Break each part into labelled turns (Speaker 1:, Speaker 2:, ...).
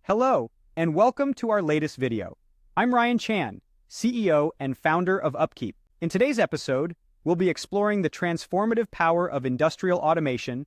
Speaker 1: Hello, and welcome to our latest video. I'm Ryan Chan, CEO and founder of UpKeep. In today's episode, we'll be exploring the transformative power of industrial automation,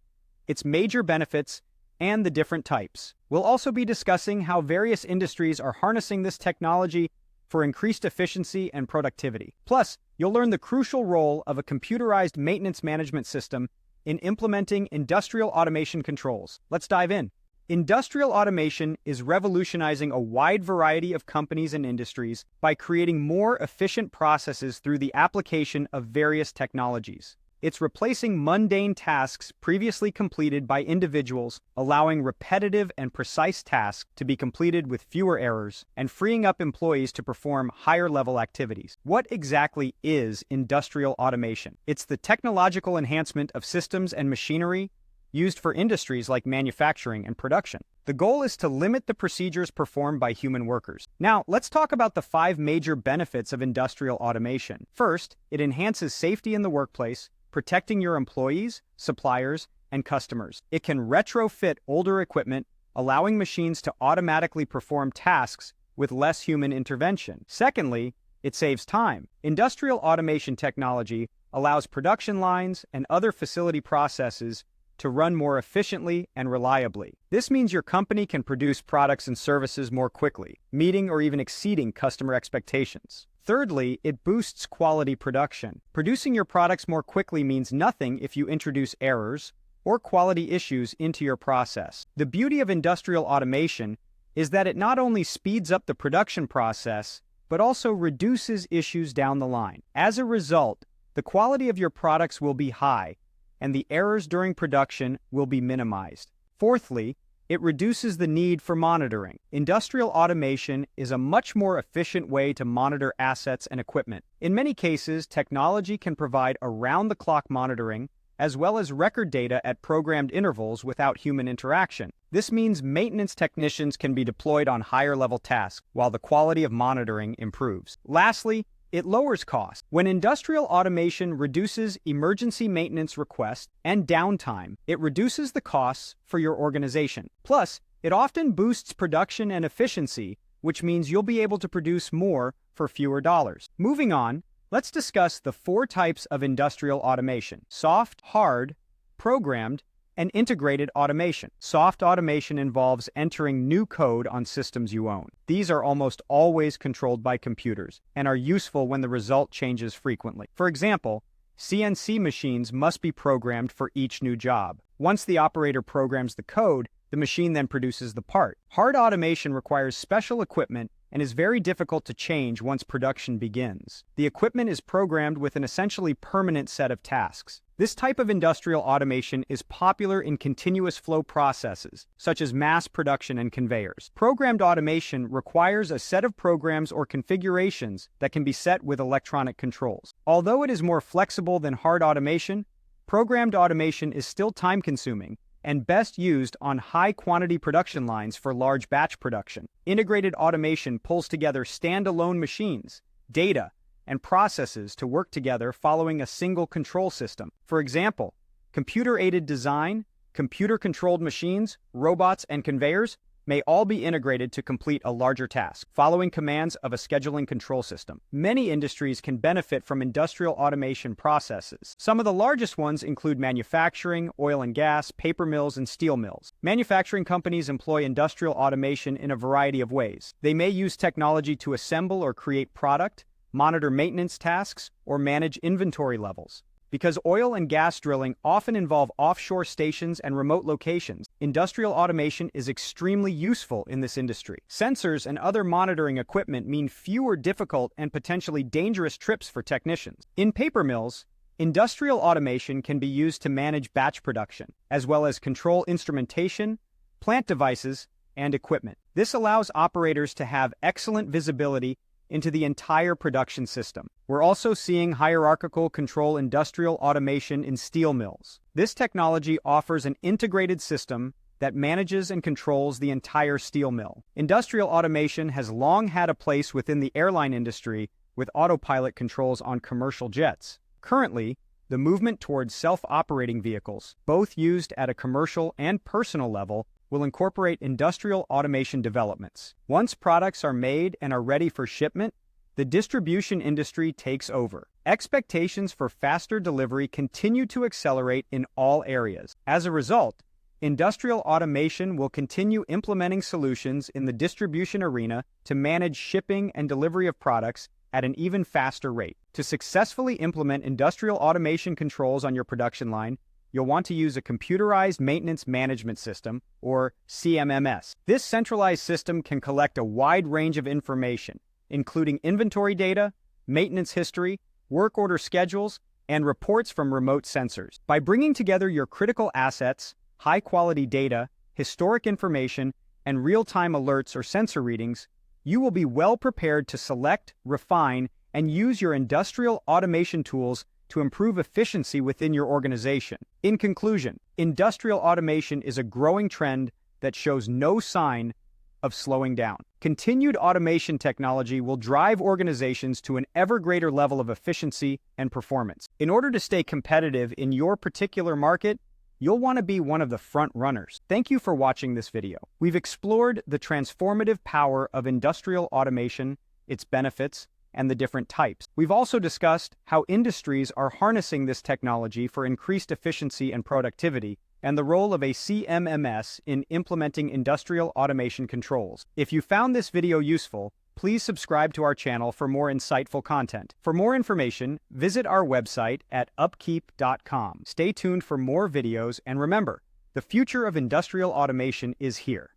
Speaker 1: its major benefits, and the different types. We'll also be discussing how various industries are harnessing this technology for increased efficiency and productivity. Plus, you'll learn the crucial role of a computerized maintenance management system in implementing industrial automation controls. Let's dive in. Industrial automation is revolutionizing a wide variety of companies and industries by creating more efficient processes through the application of various technologies. It's replacing mundane tasks previously completed by individuals, allowing repetitive and precise tasks to be completed with fewer errors, and freeing up employees to perform higher-level activities. What exactly is industrial automation? It's the technological enhancement of systems and machinery used for industries like manufacturing and production. The goal is to limit the procedures performed by human workers. Now, let's talk about the 5 major benefits of industrial automation. First, it enhances safety in the workplace, protecting your employees, suppliers, and customers. It can retrofit older equipment, allowing machines to automatically perform tasks with less human intervention. Secondly, it saves time. Industrial automation technology allows production lines and other facility processes to run more efficiently and reliably. This means your company can produce products and services more quickly, meeting or even exceeding customer expectations. Thirdly, it boosts quality production. Producing your products more quickly means nothing if you introduce errors or quality issues into your process. The beauty of industrial automation is that it not only speeds up the production process, but also reduces issues down the line. As a result, the quality of your products will be high, and the errors during production will be minimized. Fourthly, it reduces the need for monitoring. Industrial automation is a much more efficient way to monitor assets and equipment. In many cases, technology can provide around-the-clock monitoring, as well as record data at programmed intervals without human interaction. This means maintenance technicians can be deployed on higher-level tasks, while the quality of monitoring improves. Lastly, it lowers costs. When industrial automation reduces emergency maintenance requests and downtime, it reduces the costs for your organization. Plus, it often boosts production and efficiency, which means you'll be able to produce more for fewer dollars. Moving on, let's discuss the 4 types of industrial automation: soft, hard, programmed, and integrated automation. Soft automation involves entering new code on systems you own. These are almost always controlled by computers and are useful when the result changes frequently. For example, CNC machines must be programmed for each new job. Once the operator programs the code, the machine then produces the part. Hard automation requires special equipment and is very difficult to change once production begins. The equipment is programmed with an essentially permanent set of tasks. This type of industrial automation is popular in continuous flow processes, such as mass production and conveyors. Programmed automation requires a set of programs or configurations that can be set with electronic controls. Although it is more flexible than hard automation, programmed automation is still time-consuming and best used on high-quantity production lines for large batch production. Integrated automation pulls together standalone machines, data, and processes to work together following a single control system. For example, computer-aided design, computer-controlled machines, robots, and conveyors may all be integrated to complete a larger task, following commands of a scheduling control system. Many industries can benefit from industrial automation processes. Some of the largest ones include manufacturing, oil and gas, paper mills, and steel mills. Manufacturing companies employ industrial automation in a variety of ways. They may use technology to assemble or create product, monitor maintenance tasks, or manage inventory levels. Because oil and gas drilling often involve offshore stations and remote locations, industrial automation is extremely useful in this industry. Sensors and other monitoring equipment mean fewer difficult and potentially dangerous trips for technicians. In paper mills, industrial automation can be used to manage batch production, as well as control instrumentation, plant devices, and equipment. This allows operators to have excellent visibility into the entire production system. We're also seeing hierarchical control industrial automation in steel mills. This technology offers an integrated system that manages and controls the entire steel mill. Industrial automation has long had a place within the airline industry with autopilot controls on commercial jets. Currently, the movement towards self-operating vehicles, both used at a commercial and personal level, will incorporate industrial automation developments. Once products are made and are ready for shipment, the distribution industry takes over. Expectations for faster delivery continue to accelerate in all areas. As a result, industrial automation will continue implementing solutions in the distribution arena to manage shipping and delivery of products at an even faster rate. To successfully implement industrial automation controls on your production line, you'll want to use a computerized maintenance management system, or CMMS. This centralized system can collect a wide range of information, including inventory data, maintenance history, work order schedules, and reports from remote sensors. By bringing together your critical assets, high-quality data, historic information, and real-time alerts or sensor readings, you will be well prepared to select, refine, and use your industrial automation tools to improve efficiency within your organization. In conclusion, industrial automation is a growing trend that shows no sign of slowing down. Continued automation technology will drive organizations to an ever greater level of efficiency and performance. In order to stay competitive in your particular market, you'll want to be one of the front runners. Thank you for watching this video. We've explored the transformative power of industrial automation, its benefits, and the different types. We've also discussed how industries are harnessing this technology for increased efficiency and productivity, and the role of a CMMS in implementing industrial automation controls. If you found this video useful, please subscribe to our channel for more insightful content. For more information, visit our website at upkeep.com. Stay tuned for more videos, and remember, the future of industrial automation is here.